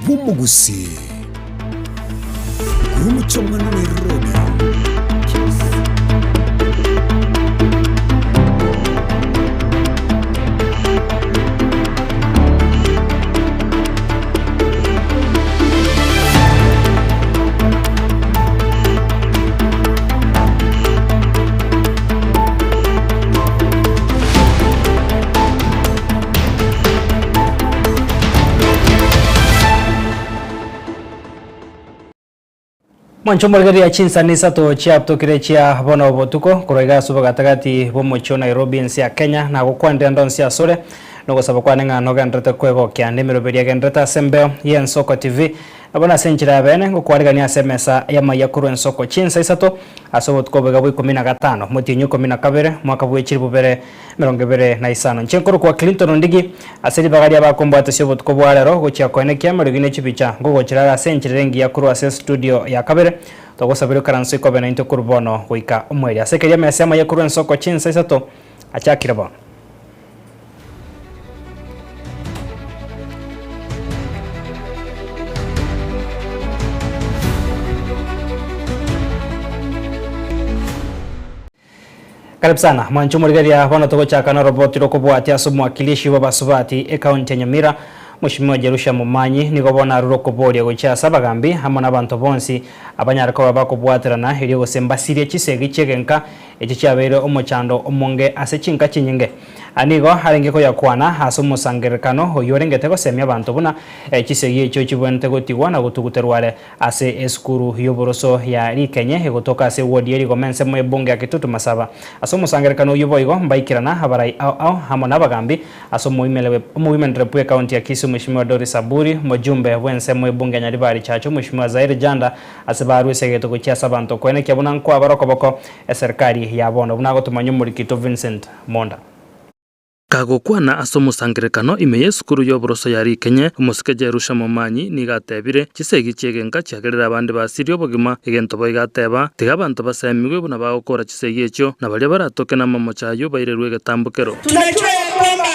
bw'umugusi umuco mwana Nairobi. Mwancho morgari ya chinsa nisa to chiapto kirechia bona obotuko kuroiga suba gatagati bomocho Nairobi nsi ya Kenya na gukwande ndonsi ya sore no saba kwa nenga no gandreta kwego kya nemero beria gandreta sembe yen soko TV abona senchira bene gukwarigania semesa ya mayakuru en soko chinsa isato asobot ko bega 15 motinyo 12 mwaka bwechiri bubere 25 nchenkuru kwa Clinton Ndigi aseri bagari abakombo atasiyobot ko bwarero gochya ko enekia marigine chibicha gogochira senchirengi ya kuru ase studio ya kabere togosabiro karansi ko bene into kurbono goika umweri asekeria mesa ya mayakuru en soko chinsa isato achakira bon. Karibu sana mwancho murigaria bwana togochaka na roboti rokobwati asomwakilishi wa basubati akaunti ya Nyamira Mheshimiwa Jerusha Mumanyi nigo bona rurokoboria gocha sabagambi hamwe n'abantu bonsi abanyarako bakobwatirana iri gosembasirie chisegi chegenka echi chabere omochando omonge ase chinka chinyinge anigo harenge ko yakwana haso musangerekano oyorengete gosemya abantu buna chisegi echo chibwente gotigwa na gutuguterware ase eskuru yoboroso ya rikenye egotoka ase wodi eri gomense mu ebunge ya Kitutu Masaba aso musangerekano yoboigo mbaikirana abarai au hamwe n'abagambi aso muimelewe women rep county ya Kisumu Mheshimiwa Doris Aburi mujumbe wense mu ebunge Nyaribari chacho Mheshimiwa Zaire Janda asebaru segeto gochia sabanto kwene kyabuna nko abarokoboko serikali yabono bunago tumanyumurikito Vincent Monda Kagokwana asomusangerekano imeye sukuru yoboroso yari Kenya umusike Jerusha Mumanyi nigatebire chisegi chegenga cyagerera abandi basiri obugima egento boigateba tigabantu basemigwe buna bagokora chisegi echo nabali baratoke na mamo chayo bairerwe gatambukero. Tunajua ya kwamba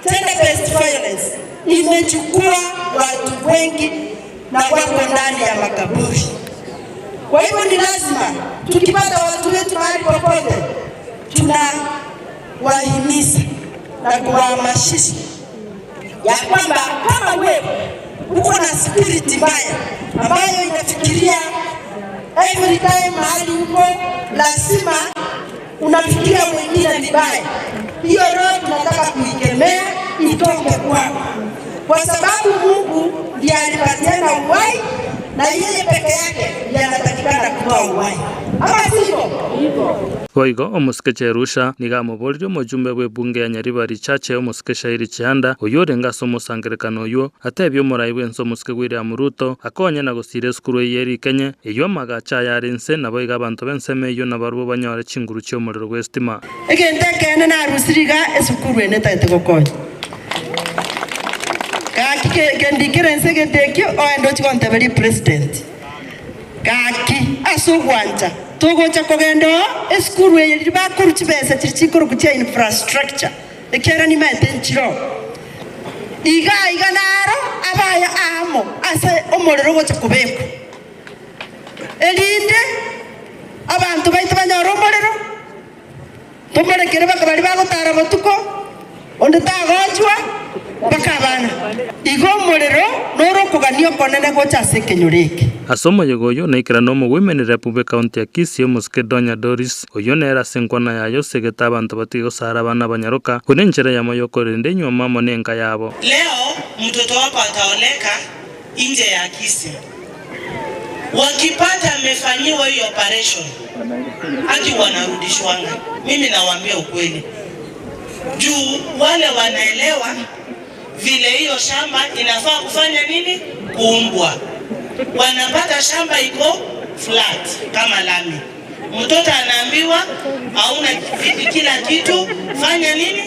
gender-based violence imechukua watu wengi na wako ndani ya makaburi. Kwa hivyo ni lazima tukipata watu wetu mahali popote tunawahimiza na kuwahamasisha ya kwamba kama wewe uko na spirit mbaya ambayo inafikiria every time mahali uko lazima unafikiria mwingine vibaya, hiyo roho tunataka kuikemea itoke kwako, kwa sababu Mungu ndiye alipatiana uhai na yeye peke yake ndiye anatakikana kutoa uhai. Ama sivyo? Koigo omusike Jerusha nigamuborire mujumbe w'ebunge ya Nyaribari chache omusike Shairi Chianda oyorenga somusangerekano yo atebyo murai wenso omusike William Ruto akonye na gusire skuru yeri Kenya eyo magacha yarense nabo igabantu benseme yo nabarubo banyore chinguru cyo muriro gwestima egentekene na rusiriga esukuru enetete gokonye kaki gendikirense getekyo oendo chikonteberi president kaki asugwanja togocha kogendo eskuru yeri bakuru chibese chikuru kucha infrastructure ekera ni matenchiro iga naro abaya amo ase omorero gocha kubeko elinde abantu baitu banyoro omorero tomorekere bakabali bagotara botuko onde tagonjwa bakabana igo omorero noro kuganio konene gocha sekenyureke asomo yegoyo naikira no women rep county ya Kisii omusike Donya Doris oyo nera senkwana yayo segeta abantu batigo sara bana banyaruka kunenjera ya moyoko rende nyoma monenga yabo. Leo mtoto wako ataoleka nje ya Kisii, wakipata amefanyiwa hiyo operation hadi wanarudishwanga. Mimi nawaambia ukweli juu wale wanaelewa vile hiyo shamba inafaa kufanya nini, kuumbwa. Wanapata shamba iko flat kama lami, mtoto anaambiwa hauna kila kitu, fanya nini,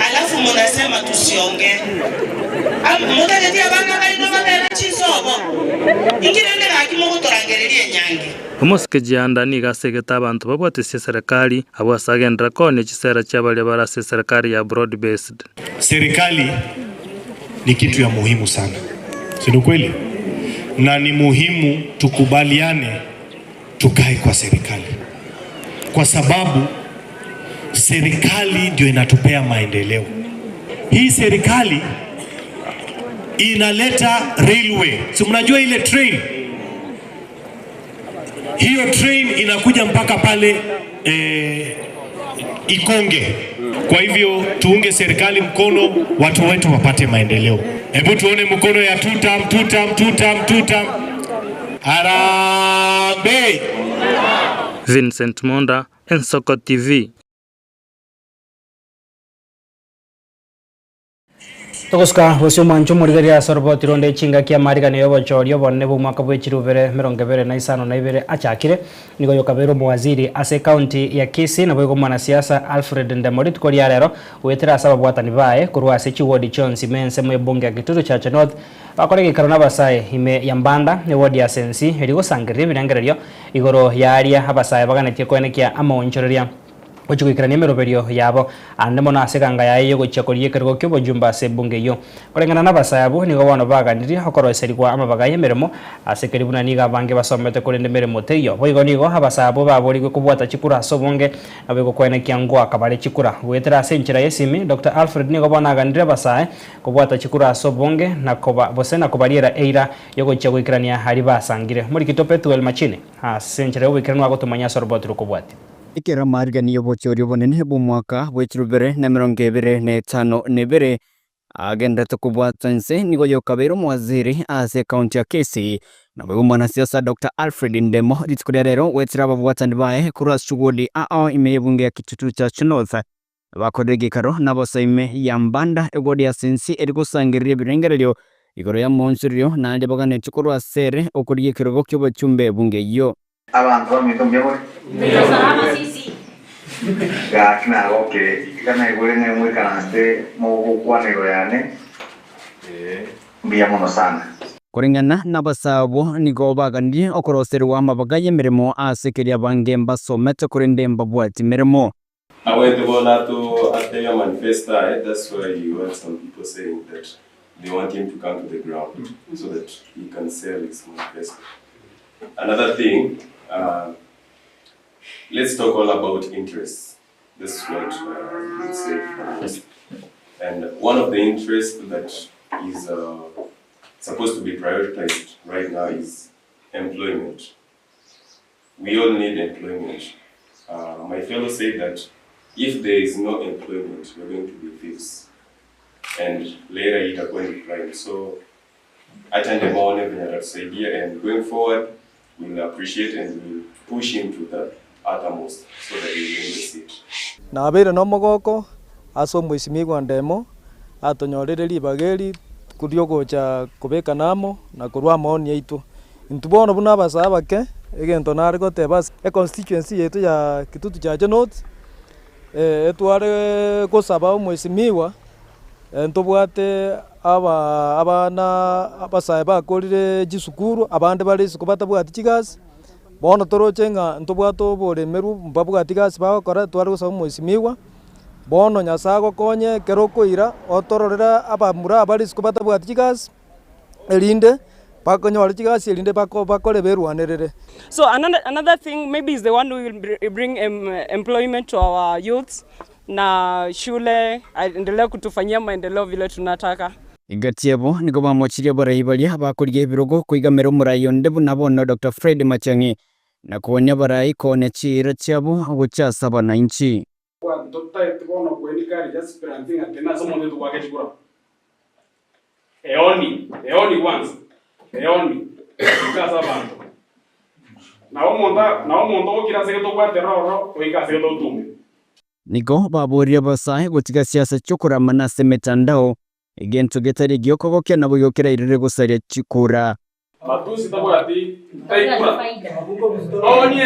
alafu mnasema tusiongee. Mutatetea bana kaino bana chisobo ingine ndega akimo kutorangererie nyange. Omusike Jianda nigasegeta abantu babwatise serikali abwasagendera kone chisera cyabale barase serikali ya broad based. Serikali ni kitu ya muhimu sana. Si ni kweli? Na ni muhimu tukubaliane tukae kwa serikali, kwa sababu serikali ndio inatupea maendeleo. Hii serikali inaleta railway. Si mnajua ile train? Hiyo train inakuja mpaka pale Ikonge. Kwa hivyo tuunge serikali mkono, watu wetu wapate maendeleo. Hebu tuone mkono ya tutam. Harambee! Vincent Monda, Ensoko TV. Tokoska usio mancho murigeria sorbo tironde chinga kia marika ne yobo chorio bonne bu mwaka bwe chirubere meronge bere na isano na ibere achakire nigo yokabero mwaziri ase county ya Kisii na bwego mwanasiasa Alfred Ndamori tukoria rero wetera sababu watani bae kurwa ase chiwodi chonsi mense mwe bunge ya Kitutu Chacha North bakorege karona basaye ime yambanda ne wodi ya sensi erigo sangire birangererio igoro ya aria abasaye baganetie kwenekia amaonchoreria Ochukikirania meroberio yabo ande mona asekanga yayo gochakorie kergo kyo bojumba se bunge yo kolengana nabasayabu nigo bono baganiri hokoroserikwa amabagaye meremo asekeri buna niga bange basomete kolende meremo teyo boigo nigo abasayabu baborigwe kubwata chikura sobonge abego kwene kyangwa kabale chikura wetera senchira yesimi Dr. Alfred nigo bona aganire basaye kubwata chikura sobonge na koba bosena kobaliera eira yo gochakikirania hari basangire muri kitope 12 machine senchira ubikirano agotumanya sorbotru kubwati Ikera marigani yobochorio bonene bumwaka bwechirubere na mirongo ibere na etano nebere agenda tukubwatanse nigo yokabero mwaziri ase county ya Kisii na bwe mwanasiasa Dr. Alfred Ndemo ritikuria rero wetira babwatani bae kura shughuli imeyebunge ya Kitutu Chacha North bakorege karo nabo saime yambanda egodi ya sensi erigusangirira birengererio igoro ya monsurio na ande bagane chukurwa sere okuriye kirogo kyo bachumbe bunge yo abantu bamito mbye sisi gakina okay kana igore ne mwe kanste mo kwanero yane mbya mono sana Kuringana nabasabo nigo bagandi okoroserwa amabagaye mirimo asekeria bange mbasomete kurinde mbabwati mirimo awete bona to ataya manifesta. That's why you heard some people saying that they want him to come to the ground so that he can sell his manifesto. Another thing, let's talk all about interests. This is what we say. And one of the interests that is supposed to be prioritized right now is employment. We all need employment. My fellow said that if there is no employment, we're going to be thieves. And later it are going to crime. So I turn them on every idea, and going forward, we'll appreciate and we'll push him to the uttermost so that he will win the seat. Na abere no mogoko aso mwisimiwa Ndemo atonyorere libageri kuryogocha kubeka namo na kurwa maoni yaitu ntubono buna basaba ke egento nari goteba e constituency yetu ya Kitutu Chacha North etware gosaba mwisimiwa ntobwate abana abasaba bakorire gisukuru abande bari sikubata bwati kigazi bono torochenga ntobwato bore meru mbabwati gazi bakora twari gosaba mwisimiwa bono nyasago konye keroko ira otororera abamura abari sikubata bwati kigazi elinde bakonyora kigazi elinde bakore berwanerere. So another thing maybe is the one who will bring employment to our youths na shule endelea kutufanyia maendeleo vile tunataka. Igatiebo nigo bamochirie barahibalia bakuriye birogo kuigamero murayo ndebu nabono Dr. Fred Matiang'i na kuonya barai kone chira chabo gucha saba na inchi. Kwa Dr. Etibono kwenikari just parenting atena somo ndetu kwa kechikura. Eoni kwanza. Eoni kasa bantu. Na omonto kira segeto kwa teroro oika segeto tume. Nigo baboria basahe gutiga siasa chukura manase metandao egento getari gyokoboke nabo yokera irire gusaria chikura matusi tabati taikura oni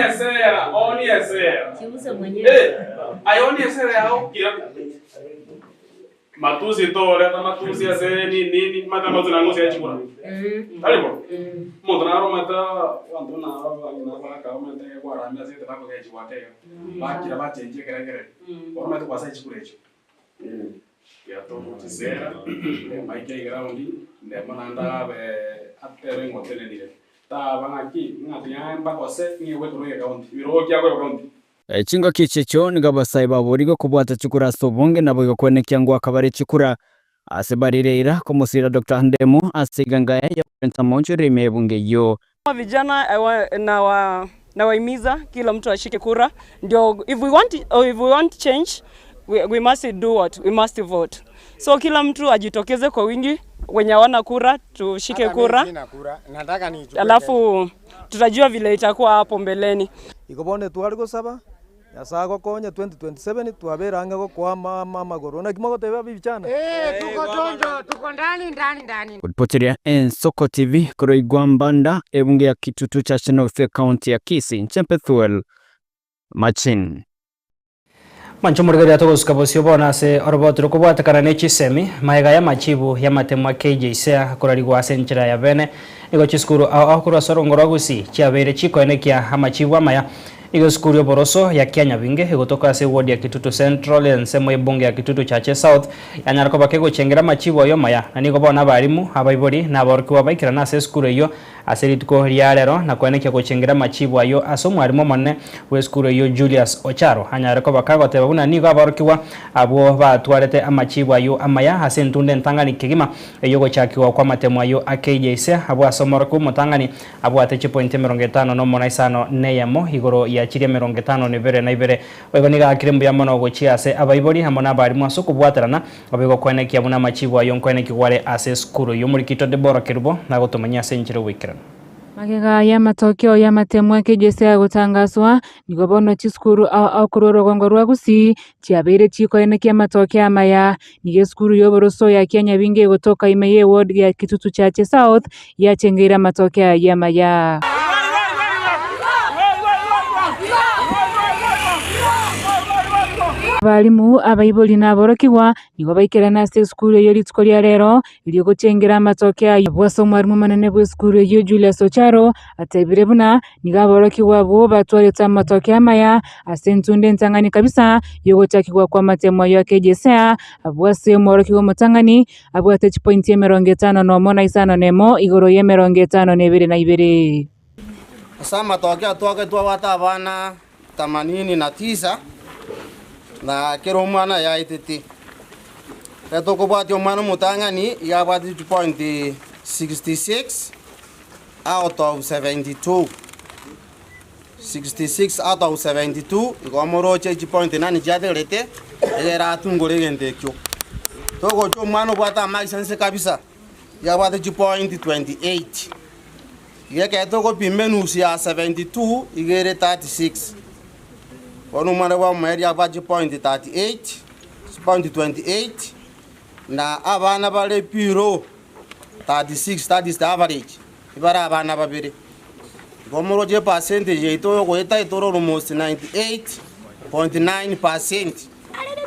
esea chiuse mwenyewe ayoni esea au kira matusi to leta matusi ase nini mata mazuna ngosi ya chikura alipo moto na aromata wantu na baba kama ndege kwa randa sita bako kwa chikwa tega bakira batenje kere oromata kwa sai chikura hicho ya to mutisera maike ground ne mananda be atero ngotene dire ta bangaki ngati yamba kose ni wetu ya county biro kya kwa county Chingo kichecho nigabasai baburigo kubwata chukura sobonge nabo igokwenekia ngo akabari chukura asebarireira kumusira Dr. Ndemu asigangaya ya kwenta monjo rime bunge yo. Vijana na waimiza kila mtu ashike kura ndio if we want change we must do what we must vote. So kila mtu ajitokeze kwa wingi, wenye wana kura tushike kura. Alafu tutajua vile itakuwa hapo mbeleni. Ikobone tuari gusaba yasago konya 2027 tuaberanga go kwa mama magoro na kimogo tebe bichana tuko tonjo tuko ndani Kupoteria Soko TV kuroigwa mbanda ebunge ya Kitutu cha North County ya Kisii Nchempethuel Machin Manchomurigari atogosuka bosio bona se orobotro kubwatakana nechisemi maega ya machibu ya matemwa KJSA kurarigwa senchira ya bene igo chiskuru au kurwa sorongoro gusi chiabere chikoenekia amachibu amaya igo skuru boroso ya Kenya binge igotoka se ward ya Kitutu Central ensemo ebunge ya Kitutu Chache South yanyarako bakego chengera machibu ayo maya na nigo bona barimu abaibori na abarikuwa baikira na se skuru iyo aseritiko riarero na kuenekia gochengera machibu ayo asomo arimo monne we skuru iyo Julius Ocharo anyarako bakago tebuna nigo abarikuwa abo batwarete amachibu ayo amaya asentunde ntangani kigima eyo gochakiwa kwa matemwa ayo AKJSA abo asomorako mutangani abo ateche point 50 no mona isano neyamo igoro ya chiria 50 nebere na ibere wego niga akirembu ya mono gochia se abaibori hamona bari mwaso kubwatarana abego kwenekia buna machibu ayo kweneki wale ase skuru yo murikito de bora kirubo na gotomanya senchiro wikran Magega ya matokeo ya matemwa KJSA gutangazwa nigobono chiskuru au kuroro gongorwa gusi chiabere chikoenekia matokeo amaya nige skuru yoboroso ya Kenya binge gotoka imeye ward ya Kitutu Chache South ya chengera matokeo ya maya Balimu abaiboli na borokiwa nigo baikera na skuru yo litskolia rero iliyo gochengera matokeo bwaso mwarimu manene bwe skuru yo Julius Ocharo atebire buna niga borokiwa bo batwareta matokeo amaya asentunde ntangani kabisa yo gochakirwa kwa matemwa yo KJSA abwase mworokiwa mutangani abwate point 50 no mona isano nemo igoro ye 52 na ibere Asa matokeo twake twabata abana 89 na kero mwana ya itete eto ko bati omwana mutangani ya bati point 66 out of 72 66 out of 72 igomoro che point nani jade rete era tungore gentekyo to go cho mwana bata mai sense kabisa ya bati point 28 yeke to ko pimenusi ya 72 igere 36 Ono mwana wa mweri abaji point 38, point 28, na abana bale piro 36, that is the average. Ibara abana babiri. Gomoro je percentage ito go eta itoro almost 98.9%.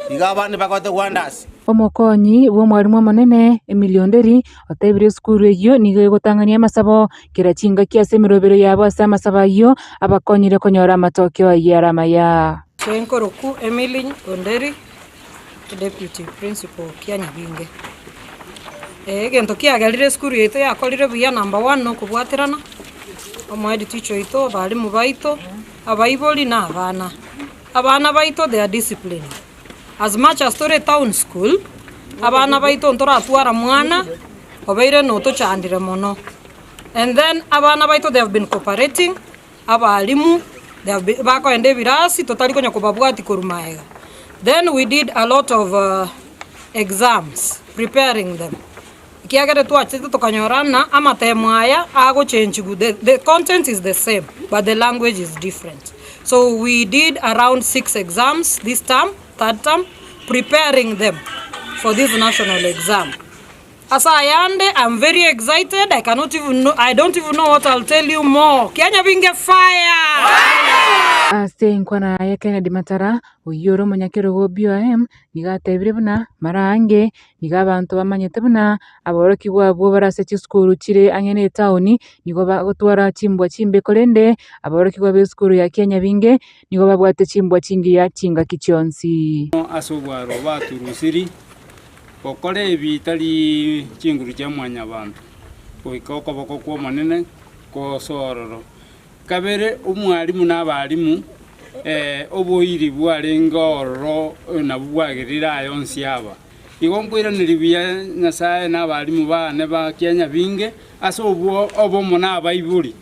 Igabane bakote wonders. Omokonyi wo mwarimu monene Emilionderi otebire skuru yo nigo gotangania masabo kirachinga kiase mirobero yabo asa masaba yo abakonyire konyora matokeo yaramaya Senkoroku Emily Onderi deputy principal Kenya binge gento kiagerire skuru yeto yakorire buya number 1 no kubwaterana omwedi ticho ito balimu baito abaiboli na abana baito they are disciplined. As much as tore town school, abana baito ntora tuara mwana, obeire no to chandire mono. And then abana baito they have been cooperating, abalimu they have been bako ende virasi totali konya kubabwati kurumaega. Then we did a lot of exams, preparing them. Kiagere tu achete tokanyorana ama temwaya ago change the content is the same but the language is different. So we did around 6 exams this term, third term, preparing them for this national exam. As I am, I'm very excited. I don't even know what I'll tell you more. Kenya binge fire! Ase nkwana ya Kennedy Matara uyoro monyakero go BOM nigatebire buna marange nigabantu bamanyete buna aboroki bwabo baraseti skuru chire anyene town nigo bagotwara chimbwa chimbe kolende aboroki bwa skuru ya Kenya binge nigo babwate chimbwa chingi ya chinga kichonsi asobwaro baturusiri kokore bitari chinguru cha mwanya bantu koikoko boko kwa manene ko sororo kabere umwalimu n'abalimu oboiri bware ngororo na bwagirira yonsi aba igongwira nilibya Nyasaye n'abalimu bane ba Kenya binge aso obo mona baibuli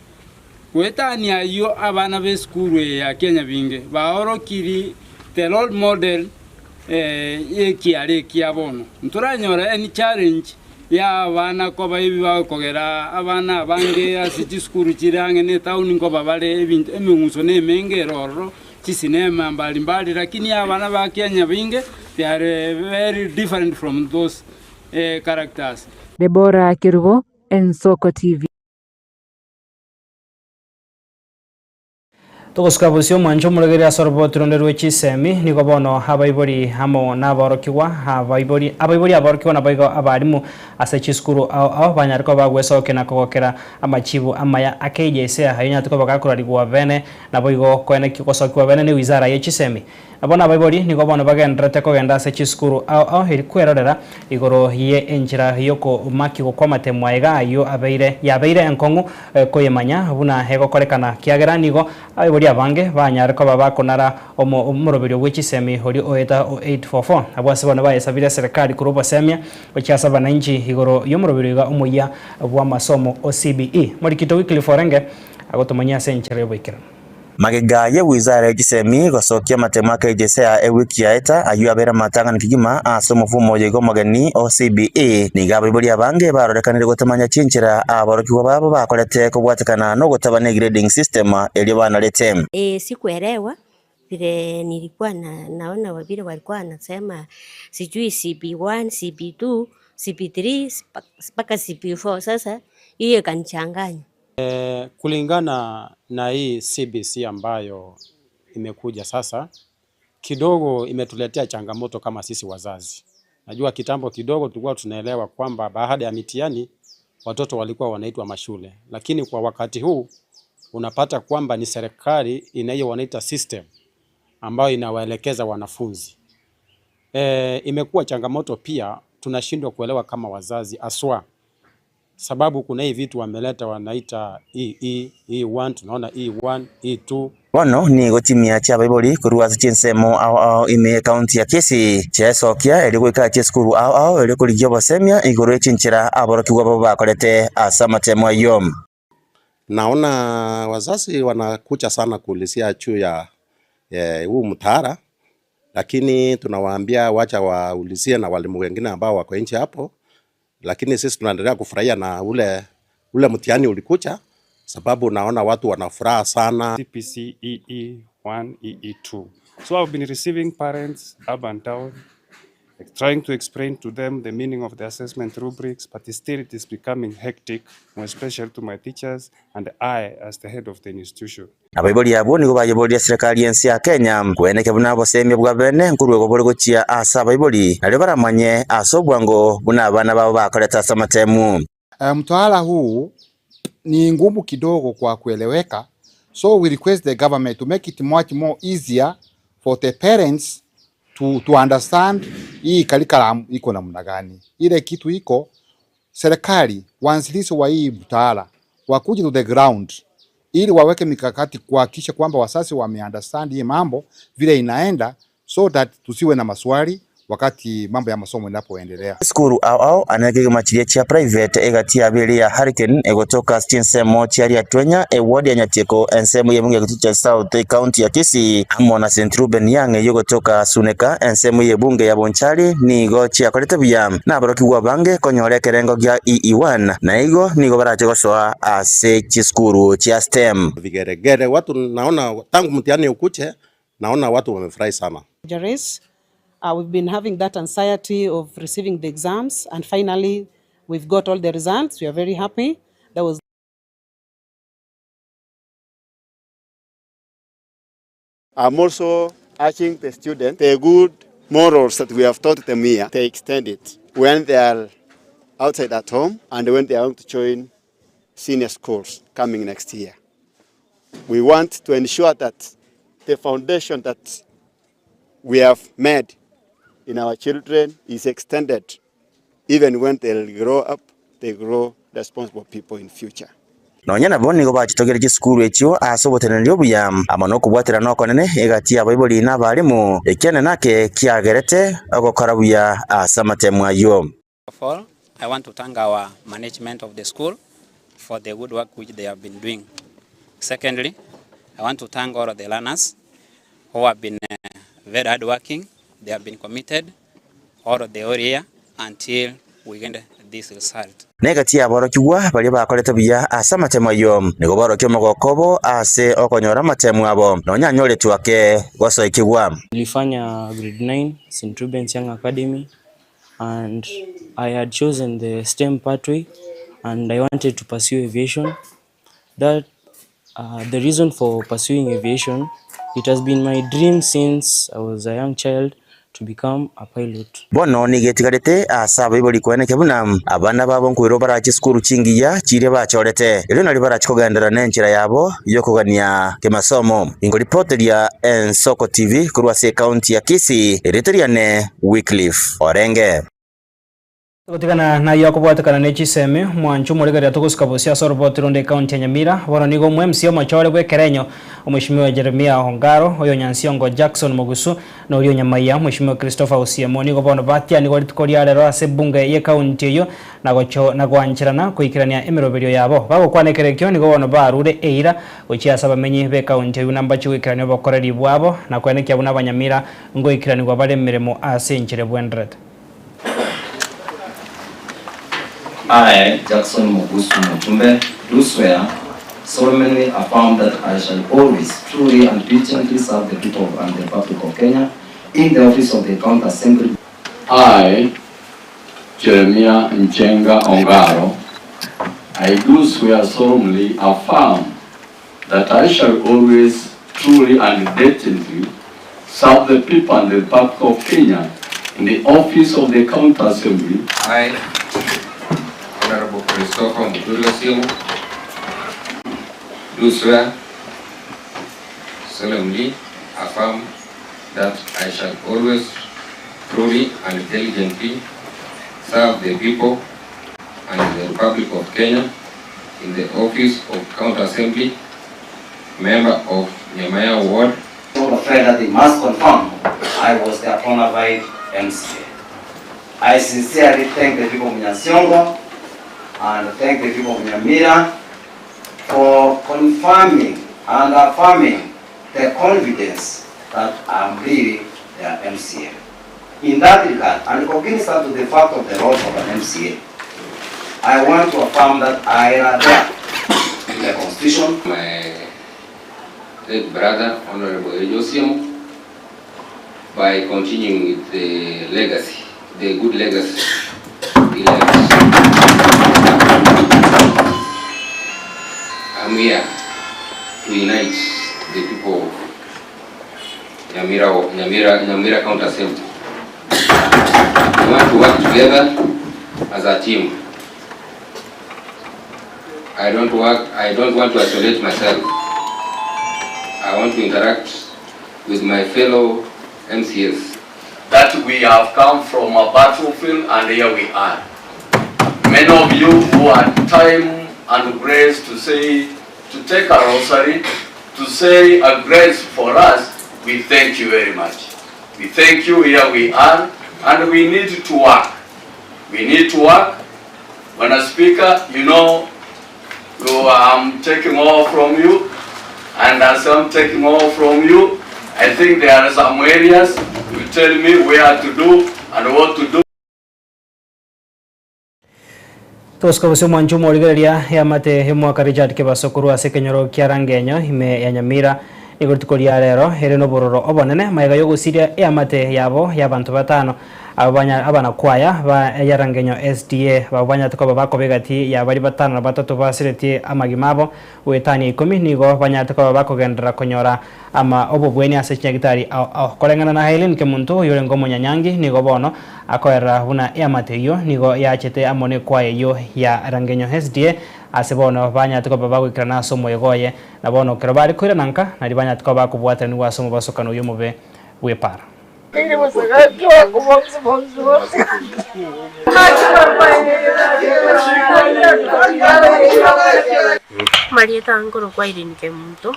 kwetania yo abana be skulu ya Kenya binge baorokiri the role model yekiare kiabono nturanyora any challenge ya abana ko baibi bakogera abana bange asiti skulu chirange ne town ngo babale ebintu emunguso ne mengeroro chisinema mbali lakini abana ba Kenya binge they are very different from those characters. Deborah Kirubo, Ensoko TV. Tugusuka busio mwanjo muregeri asorbo turonderwe chisemi niko bono habaibori hamo naborokiwa abaibori aborokiwa nabaigo abarimu ase chiskuru au banyariko bagwesoke nakogokera amachibu amaya akejese hayinya tuko bagakurarigwa bene naboigo kwene kikosokiwa bene ni wizara ye chisemi abona abaibori niko bono bagendrete kogenda ase chiskuru au hirikwerorera igoro ye enjira yoko maki gokwamate mwaiga yo abeire enkongu koyemanya buna hego korekana kiagera nigo abaibori abange banyariko babakonara omurobero gw'ichisemi hori oeta 844 abwase bana bayesabira serikali kuroba semia okyasa bananchi igoro y'omurobero ga omuya bwa masomo OCBE muri kito wikili forenge agotomanya senchero bwikira magega ye wizara ya gisemi gosokia matemaka ejesa ewiki yaeta ayu abera matangana kigima asomo fumo yego magani OCBE niga bibuli abange barorekanire gotamanya cinchira aborokiwa babo bakorete kubwatakana no gotabane grading system eli bana letem sikuelewa vile nilikuwa naona wabile walikuwa wanasema sijui CB1 CB2 CB3 mpaka CB4 sasa hiyo kanichanganya. Kulingana na hii CBC ambayo imekuja sasa kidogo imetuletea changamoto kama sisi wazazi. Najua kitambo kidogo tulikuwa tunaelewa kwamba baada ya mitihani watoto walikuwa wanaitwa mashule, lakini kwa wakati huu unapata kwamba ni serikali inayo wanaita system ambayo inawaelekeza wanafunzi. Imekuwa changamoto pia, tunashindwa kuelewa kama wazazi aswa sababu kuna hii vitu wameleta wanaita E1 tunaona E1 E2 Wano ni gotimia cha Baibuli kuruwa chinsemo au ime county ya Kisii chesokia elikuika cheskuru au elikuligyo basemia igoro chinchira aborokiwa babo bakorete asamatemo yom. Naona wazazi wanakucha sana kuulizia juu ya huu mtaala, lakini tunawaambia wacha waulizie na walimu wengine ambao wako nje hapo, lakini sisi tunaendelea kufurahia na ule mtihani ulikucha sababu naona watu wanafuraha sana. CPC EE1 EE2. So I've been receiving parents up and down, trying to explain to them the meaning of the assessment rubrics, but still it is becoming hectic, more especially to my teachers and I as the head of the institution. Abaiboli abo nigo bayobolia serikali yensi ya Kenya kweneke bunabo semye bwa bene nkurwe gobole gochia asa abaiboli nalyo baramanye asobwango buna abana babo bakoleta samatemu. Mtaala huu ni ngumu kidogo kwa kueleweka, so we request the government to make it much more easier for the parents to understand hii curriculum iko namna gani. Ile kitu iko serikali waanzilishi wa hii mtaala wakuje to the ground ili waweke mikakati kuhakikisha kwamba wasasi wameunderstand hii mambo vile inaenda, so that tusiwe na maswali wakati mambo ya masomo inapoendelea. Skuru au anagege machiria cha private egati abeli ya Hurricane egotoka chinsemo chiari ya Twenya ward ya Nyatiko ensemo ye bunge kutucha South County ya Kisii amona St. Ruben yange yogotoka Suneka ensemo ye bunge ya Bonchari nigo chia kolete bya na baroki wa bange konyore kerengo gya EE1 na igo nigo barache gosoa ase chiskuru chia STEM. Vigeregere watu naona tangu mtihani ukuche naona watu wamefurahi sana. We've been having that anxiety of receiving the exams, and finally we've got all the results. We are very happy. I'm also urging the students, the good morals that we have taught them here, they extend it when they are outside at home and when they are going to join senior schools coming next year. We want to ensure that the foundation that we have made in our children is extended even when they'll grow up, they grow responsible people in future. Nonya nabo nigo bachitogereje skulu ekyo asobotenerio buya amano kubwatira no konene egati abaiboli na balimu ekene nake kiagerete agokora buya asamatemwa yo. First of all, I want to thank our management of the school for the good work which they have been doing. Secondly, I want to thank all of the learners who have been very hardworking. They have been committed all of the area until we get this result. Negati aborokiwa bali bakoleta buya asamatemwa yo nigo borokyo mogokobo ase okonyora matemwa abo nonya nyole twake gosoikibwa. Nilifanya grade 9 St. Reuben's Young Academy and I had chosen the STEM pathway and I wanted to pursue aviation. That the reason for pursuing aviation, it has been my dream since I was a young child to become a pilot. Bono nigetigarete asaba iboli kweneke buna abana babo nkwiro barachi skuru chingiya chire bachorete ero nali barachikogendera nenchira yabo yokugania kemasomo ingo report ya Ensoko TV kurwa se county ya Kisii eritoriane Wycliffe Orenge. Gutigana na yo kubwatakana nechiseme mwanchu muregari atuguska bosia soroboti ronde county ya Nyamira bono nigo mwemsio machore bwe kerenyo omwishimiwa Jeremia Hongaro oyo Nyansiongo Jackson Mugusu na oyo Nyamaya mwishimiwa Christopher Osiemo nigo bono batia nigo litukoria lero ase bunge ye county yo na gwanchirana kuikirania emiroberio yabo bago kwanekerekyo nigo bono barure eira gochia saba menyi be county yo namba chuikirania bokoreri bwabo na kwenekya buna Banyamira ngo ikirani gwa bale miremo ase nchire bwendret. I, Jackson Mugusu Mutumbe, do swear solemnly affirm that I shall always truly and diligently serve the people and the Republic of Kenya in the office of the County Assembly. I, Jeremia Nchenga Ongaro, I do swear solemnly affirm that I shall always truly and diligently serve the people and the Republic of Kenya in the office of the County Assembly. I, Honorable Christopher Osiemo, do swear solemnly affirm that I shall always truly and diligently serve the people and the Republic of Kenya in the office of County Assembly, member of Nyamaya Ward. I'm afraid that they must confirm I was their bona fide MCA. I sincerely thank the people of Nyansiongo and thank the people of Nyamira for confirming and affirming the confidence that I'm really their MCA. In that regard, and cognizant to the fact of the role of an MCA, I want to affirm that I adhere to the Constitution. My late brother, Honorable Osiemo, by continuing with the legacy, the good legacy he left. I'm here to unite the people of Nyamira County Assembly. We want to work together as a team. I don't want to isolate myself. I want to interact with my fellow MCAs. That we have come from a battlefield and here we are. Many of you who had time and grace to take a rosary, to say a grace for us, we thank you very much. We thank you, here we are, and we need to work. We need to work. When a speaker, you know, I'm taking all from you, and as I'm taking all from you, I think there are some areas you tell me where to do and what to do. Toska bose mwanchu morigeria ya mate hemwaka Richard Kebasokuru ase kenyoro kia Rangenyo ime ya Nyamira iguritukoria rero here no bororo obonene maiga yo gusiria ya mate yabo ya bantu batano abana kwaya ba ya Rangenyo SDA babanya tuko babako begati ya bari batano na batatu basireti amagimabo wetani 10 nigo banya tuko babako gendera konyora ama obobweni ase nyagitari kolengana na Helen Kemuntu yore ngomo nyanyangi nigo bono akoera huna ya mate yo nigo yachete amone kwaya yo ya Rangenyo SDA asebono banya tuko babako ikrana somo yegoye na bono kerobari kwira nanka na banya tuko babako bwatani wa somo basokano yo mube wepara. Marieta ngoro kwa irinike muntu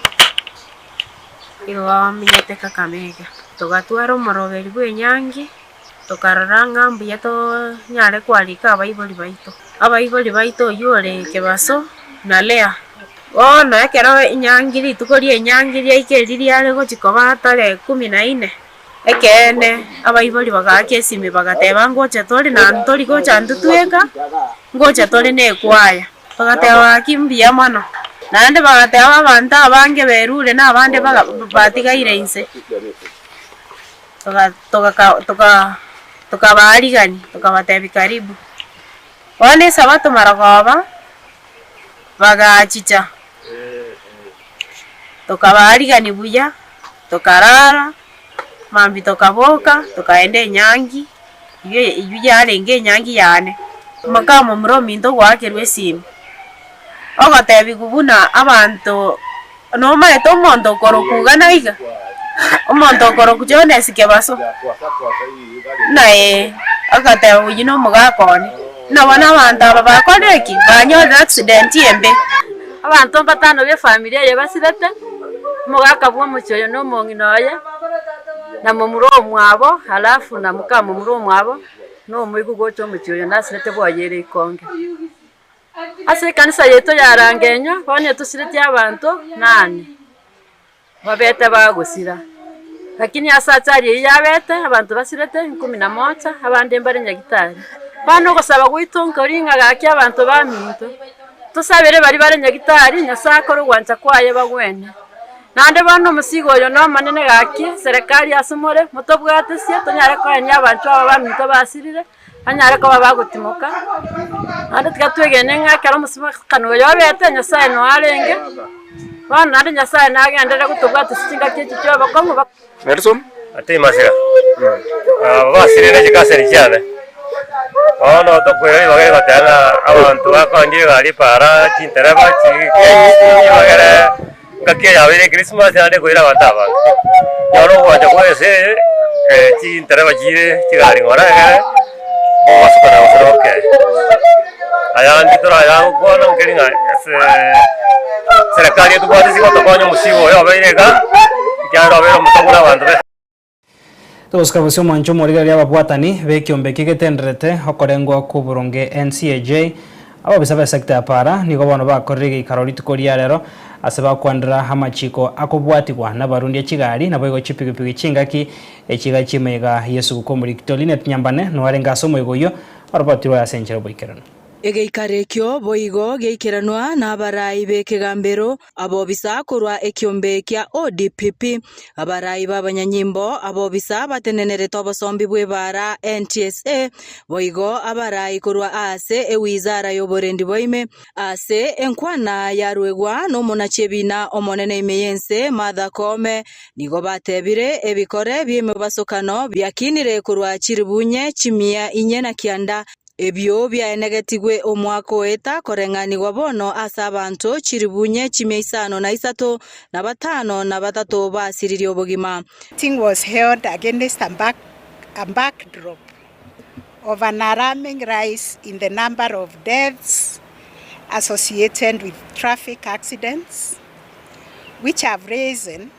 iwa minyete Kakamega tugatwara omoroberi bw'enyangi tukarora ng'ambu yato nyare kwarika abaibori baito oyo ore Kebaso na Lea bono ekero enyangi rituko ria enyangi riaikeri riare gochikoba tarehe 14 ekene abaibori bagaka esimi bagateba ngocha tori na ntori gocha ntutweka ngocha tori nekwaya bagateba kimbia mono nande bagateba abantu abange berure na abande batigaire inse tukabaarigani tukabatebi karibu wale sabato maragoba bagachicha tukabaarigani buya tukarara mambi tukaboka tukaenda enyangi iyo yarenge enyangi yane makamo murominto gwakerwe simu ogotebi kubuna abantu noma eto mondo korokuga naiga omonto koroku jone Kebaso nae agateba uyino mugakone nabona abantu aba bakoreki banyoza accident yembe abantu batano be familia ye basirete mugakabwa mucyoyo no monginoye na mumuro mwabo halafu na mukamo mumuro mwabo no muigu gocho mucyoyo nasirete bwayere ikonge ase kanisa yeto yarangenyo bone tusirete abantu nani babete bagusira lakini asachari yabete abantu basirete 11 abande mbare nyagitari bano gosaba gwitonka ringa gaki abantu baminto tusabere bari bare nyagitari nyasako rwanza kwaye bagwene nande bano musigo yo no manene gaki serikali asumore mutobwatesie tonyare kwanya abantu baminto basirire anyare ko babagutimuka ande tikatwegene ngakero musima kanu yabete nyasaye no arenge bana ande nyasaye nagendere gutubwate singa kici cyo bakongo Nelson ati masira basirire kikaseri cyane ono tokwere bagere batana abantu bakangiye bari para cintereba ciki bagere ngakiye yabire Christmas ande koira bataba yoro waje kwese cintereba jire kigari ngora wasukana wasoroke ayandi tora ya kuona ngiringa serikali yetu kwa sisi kutokonya musigo yo bairega kyaro bero mutogura abantu be Toska busio mancho moriga ya babwatani bekiombe kigetenderete okorengwa kuburonge NCAJ abo bisaba sekta ya para nigo bono bakorege ikarori tukoria rero asaba kwandira hamachiko akobwatigwa na barundi ya Kigali na boigo chipigipigi chingaki echiga chimega Yesu gukomuri Kitolina Nyambane no arenga somo igoyo arbatiro ya senchero boikerano Egeikarekyo boigo geikiranwa na abarai bekegambero abobisa kurwa ekiombe kya ODPP abarai babanyanyimbo abobisa batenenere tobosombi bwebara NTSA boigo abarai kurwa ase ewizara yoborendi boime ase enkwana yarwegwa no monachebina omonene imeyense Martha Koome nigo batebire ebikore byeme basokano byakinire kurwa chiribunye chimia inyena kianda ebyo byaenegetigwe omwaka weta korengani gwabono asa abantu chiribunye chimeisano na isato na batano na batato basiriri obogima. Meeting was held against a backdrop of an alarming rise in the number of deaths associated with traffic accidents, which have risen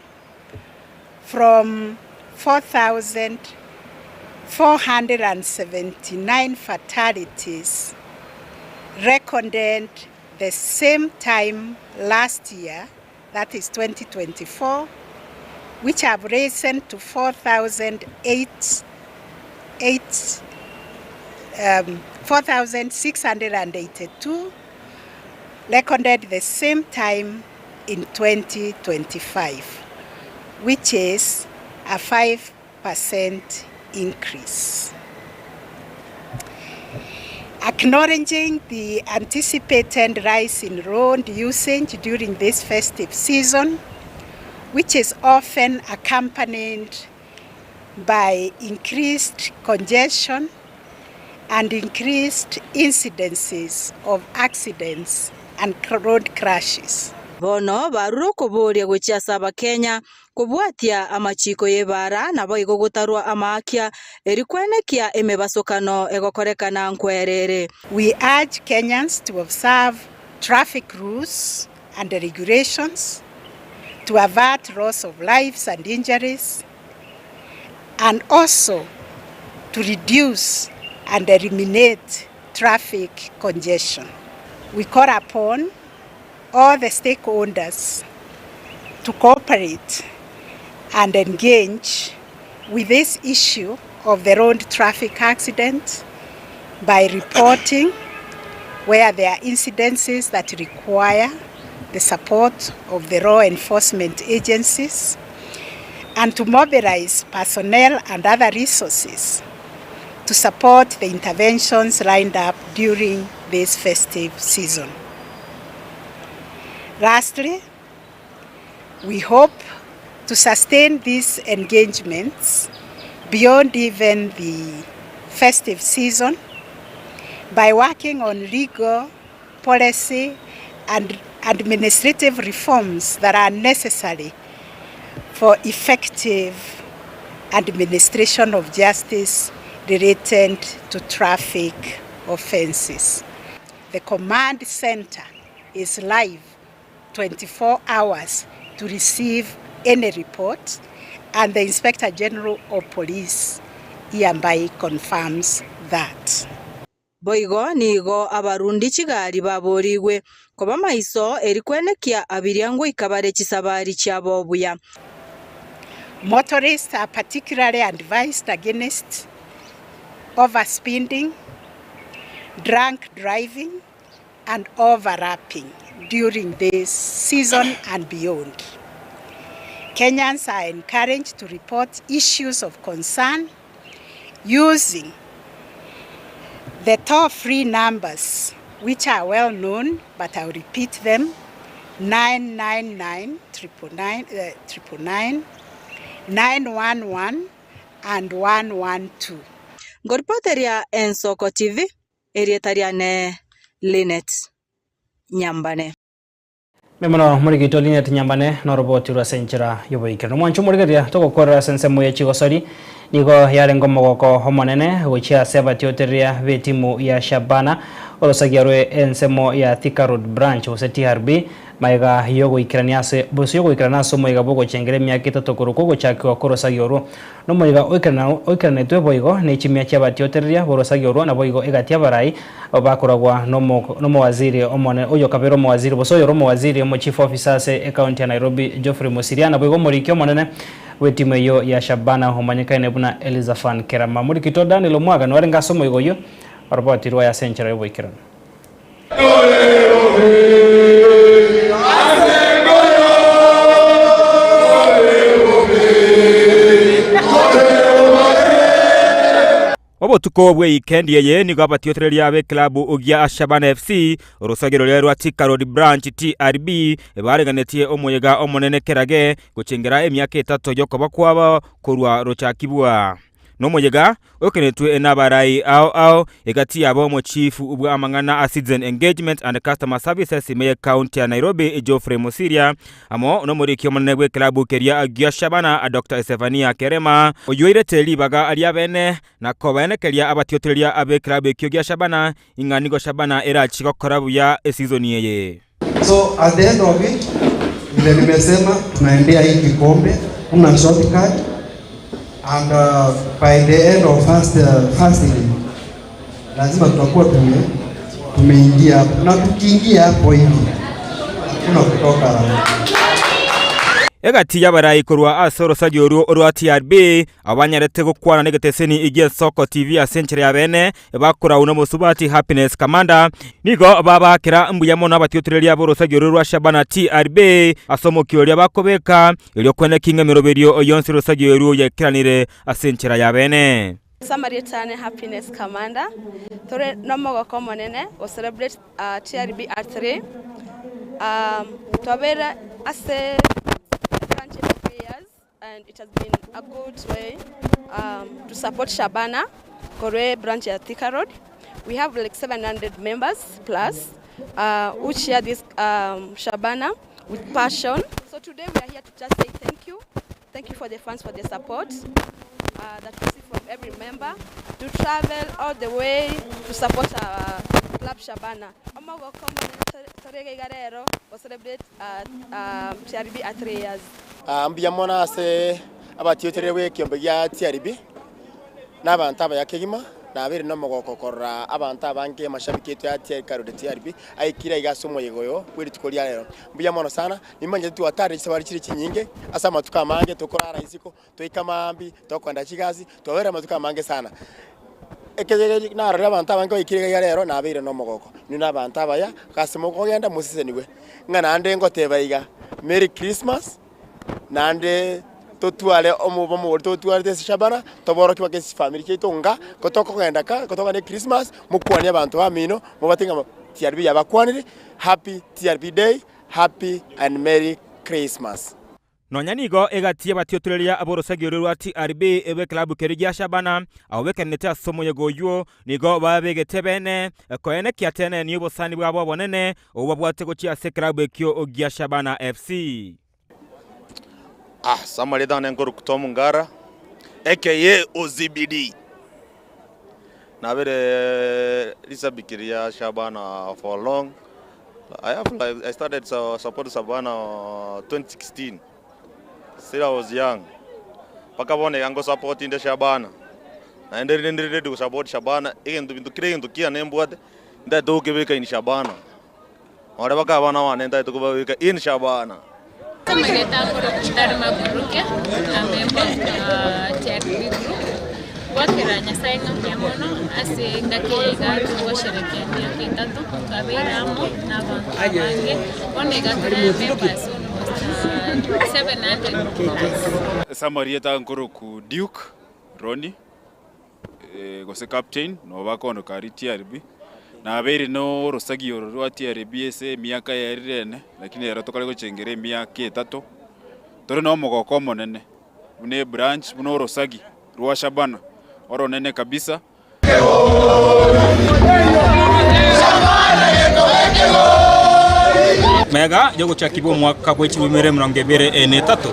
from 479 fatalities recorded the same time last year, that is 2024, which have risen to 4,682 recorded the same time in 2025, which is a 5% increase. Acknowledging the anticipated rise in road usage during this festive season, which is often accompanied by increased congestion and increased incidences of accidents and road crashes. Bono baruro kuburia gwichasa Kenya kubwatia amachiko yebara nabo igogotarwa amakia erikwenekia emebasokano egokorekana nkwerere. We urge Kenyans to observe traffic rules and regulations to avert loss of lives and injuries, and also to reduce and eliminate traffic congestion. We call upon all the stakeholders to cooperate and engage with this issue of the road traffic accident by reporting where there are incidences that require the support of the law enforcement agencies, and to mobilize personnel and other resources to support the interventions lined up during this festive season. Lastly, we hope to sustain these engagements beyond even the festive season by working on legal, policy, and administrative reforms that are necessary for effective administration of justice related to traffic offenses. The command center is live 24 hours to receive any report, and the Inspector General of Police hereby confirms that. Boigo nigo abarundi chigari baborigwe koba maiso erikwenekia abiryango ikabare chisabari cyabo buya. Motorists are particularly advised against overspeeding, drunk driving, and overlapping during this season and beyond. Kenyans are encouraged to report issues of concern using the toll-free numbers, which are well known, but I'll repeat them: 999 999 911 and 112. Ngoripoteria Ensoko TV, erietariane Linet Nyambane. Memono murigito Linet Nyambane no roboti rwa senchira yoboikero. Mwanchu murigeria togokora sensemo ya chigosori nigo yarengo mogoko homonene wichia sebatioteria ve timu ya Shabana orosagiarwe ensemo ya Thika Road branch ose TRB maiga yogo ikiraniase bosi yogo ikiranaso moiga bogo chengere myaka 3 kuruko chakwa korosagioro no moiga oikerane twe boigo ne chimya chabatioteria borosagioro na boigo egatia barai obakoragwa no waziri omone oyo kabero mo waziri boso yoro mo waziri mo chief officers e county ya Nairobi Geoffrey Musiriana boigo morikyo monene wetimu yo ya Shabana homanyika nebuna Elizafan Kerama muri kitoda nilo mwaga no arenga somo igoyo roboti rwa ya senchira yobo ikirana. Obotuko bwe weekend yeye nigo abatiotereria abe club ogia Shabana FC orosagero rwa Thika Road branch TRB bareganetie omoyega omonene kerage gucengera emyaka 3 yokoba kwaba korwa rochakibwa no moyega okenetwe enabarai ao egati abo mo chief ubwa amangana a citizen engagement and customer services me county ya Nairobi Geoffrey Musiria amo no morikyo monegwe club keria agia Shabana a Dr. Stefania Kerema oyoire teli baga alia bene na kobene keria abatioteria abe club kyogia Shabana inganigo Shabana era chikokora buya season yeye. So at the end of it vile nimesema tunaendea hii kikombe una shortcut. And by the end of fasting lazima tutakuwa tumeingia na tukiingia hapo hivi kuna kutoka egati yabarai korwa asoro sajoro orwa TRB abanyarete gukwana negeteseni igiye Soko TV ya Century ya bene bakora uno musubati Happiness Commander nigo babakira mbuyamo n'abatiotereria boro sajoro rwa Shabana TRB asomokyo lya bakobeka ilyo kwene kinga miroberio oyonsiro sajoro ya kiranire a Century ya bene. Samaritan Happiness Commander tore nomogo komonene o celebrate TRB at 3 tobera ase branch of years, and it has been a good way to support Shabana Kore branch at Thika Road. We have like 700 members plus who share this Shabana with passion. So today we are here to just say thank you thank you for the funds for the support that we see from every member to travel all the way to support our club Shabana. Omogo come torege garero we celebrate TRB at 3 years. Mbiyamona se abatioterewe kiombe ya TRB n'abantu abayakegima nabere no mogokokora abantu abange mashabiki ya TRB aikira igasomo yegoyo kwiri tukolia lero mbiyamona sana nimanje tu atari sabari kiri kinyinge asa matuka mange tokora raisiko toikamambi tokwanda kigazi towera matuka mange sana ekeze na rara abantu abange ikira lero nabere no mogoko ni n'abantu abaya kasimo kogenda musise niwe ngana ande ngotebaiga Merry Christmas nande totuale omubomo totuale des Shabana toboro kiwa kesi family kitonga kotoko kwenda kotoka ne Christmas mukwane abantu amino mubatinga TRB yabakwanire happy TRB day, happy and Merry Christmas. Nonyanigo egatie batiotureria aborosagio rwa TRB ebe klabu kerija Shabana awekenete asomo yegoyo nigo babegete bene koene kiatene ni obosani bwabo bonene obabwate gochia se klabu ekyo ogia Shabana FC. Samari dane ngoro kutomu ngara aka OZBD nabere lisabikiria Shabana for long. I started support Shabana 2016. Still I was young. Pakabone yango support in the Shabana. Na ndere do support Shabana into kia nembwate nda do kebeka in Shabana. Ora bakabana wane nda to kubeka in Shabana. Margareta Dharma Buruke, a member of TRB group. Wakira Nyasaye Ngamyamono asingakega tuwasherekea miaka itatu kabiramo na bantu bange onega turi members 700 plus. Samarieta nkoro ku Duke Roni gose captain no bakono kari TRB na abere no rosagio rwa TRB ese miaka ya rirene lakini yaro tokale gochengere miaka itatu tore no mogoko monene une branch buno rosagi rwa Shabana oro nene kabisa. Mega jogo chakibo mwaka kwa chimimere mrongebere netatu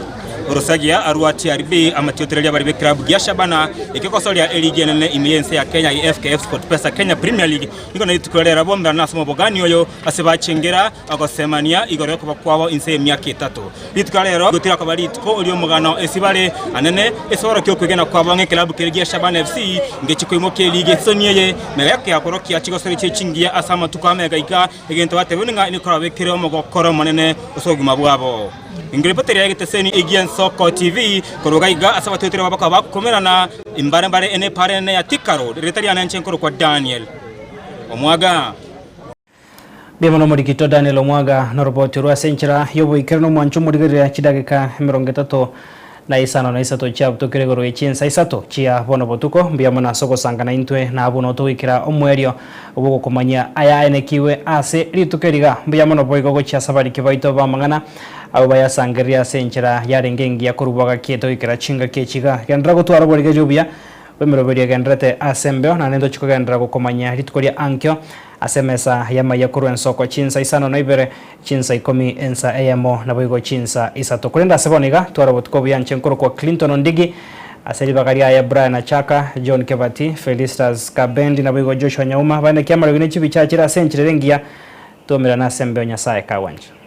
Rosagia arua TRB amatioterelia bari club ya Shabana ikikosolia eligi nene imiense ya Kenya FKF Sport Pesa Kenya Premier League niko na itukolera bomba na somo bogani oyo asebachengera agosemania igoreko bakwabo inse myaka itatu itukolera gutira ko bari ko uri omugano esibale anene esoro kyo kwegena kwabo nge club ya Shabana FC ngechikoimo ke league soniye mega yake akoroki achigosori chingia asama tukamega ika egento batebunga ni korabe kire omugokoro monene usoguma bwabo ingrepoteria geteseni Egian Soko TV korogaiga asaba twetera babaka bakomerana imbare ene parene ya Thika Road retaria nanchenkoro kwa Daniel Omwaga Biamono murikito Daniel Omwaga na roboti rwa senchira yobo ikerno mwancho murigirira chidagika 30 na isano na isato chia butokeregoro echinsa isato chia bono botuko biamona soko sangana intwe na abuno tuikira omwerio obugo kumanya aya enekiwe ase ritukeriga biamono boigo gochia sabari kibaito bamangana abo bayasangeria senchira yarengengi yakurubaga kieto ikira chinga kechiga gendra gutwara borige jubia bemeroberia gendrete asembeo na nendo chiko gendra gukomanya ritukoria ankyo asemesa yama yakuru ensoko chinsa isano naibere chinsa 10 ensa ayamo na boigo chinsa isato kurenda seboniga twara botko byanchenkoro kwa Clinton Ondigi aseri bagaria ya Brian Achaka John Kebati Felistas Kabendi na boigo Joshua Nyauma bane kiamara gine chibi chachira senchire rengia tomera na sembeo Nyasaye kawanja